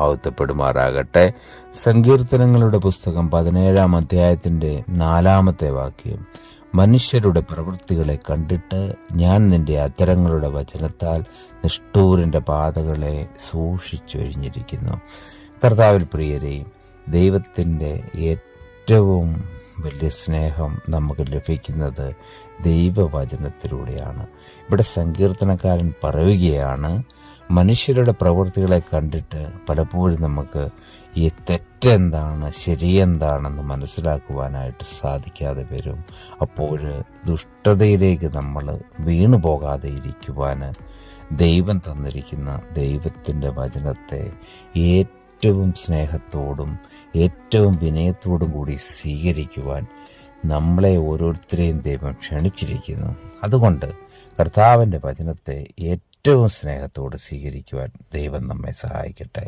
മഹത്വപ്പെടുമാറാകട്ടെ. സങ്കീർത്തനങ്ങളുടെ പുസ്തകം 17-ാം അധ്യായത്തിന്റെ 4-ാമത്തെ വാക്യം: മനുഷ്യരുടെ പ്രവൃത്തികളെ കണ്ടിട്ട് ഞാൻ നിന്റെ അധരങ്ങളുടെ വചനത്താൽ നിഷ്ഠൂരന്റെ പാതകളെ സൂക്ഷിച്ചൊഴിഞ്ഞിരിക്കുന്നു. കർത്താവിൽ പ്രിയരെ, ദൈവത്തിൻ്റെ ഏറ്റവും വലിയ സ്നേഹം നമുക്ക് ലഭിക്കുന്നത് ദൈവവചനത്തിലൂടെയാണ്. ഇവിടെ സങ്കീർത്തനക്കാരൻ പറയുകയാണ്, മനുഷ്യരുടെ പ്രവൃത്തികളെ കണ്ടിട്ട് പലപ്പോഴും നമുക്ക് ഈ തെറ്റെന്താണ് ശരിയെന്താണെന്ന് മനസ്സിലാക്കുവാനായിട്ട് സാധിക്കാതെ വരും. അപ്പോൾ ദുഷ്ടതയിലേക്ക് നമ്മൾ വീണു പോകാതെ ഇരിക്കുവാൻ ദൈവം തന്നിരിക്കുന്ന ദൈവത്തിൻ്റെ വചനത്തെ ഏറ്റവും സ്നേഹത്തോടും ഏറ്റവും വിനയത്തോടും കൂടി സ്വീകരിക്കുവാൻ നമ്മളെ ഓരോരുത്തരെയും ദൈവം ക്ഷണിച്ചിരിക്കുന്നു. അതുകൊണ്ട് കർത്താവിൻ്റെ വചനത്തെ ഏറ്റവും സ്നേഹത്തോട് സ്വീകരിക്കുവാൻ ദൈവം നമ്മെ സഹായിക്കട്ടെ.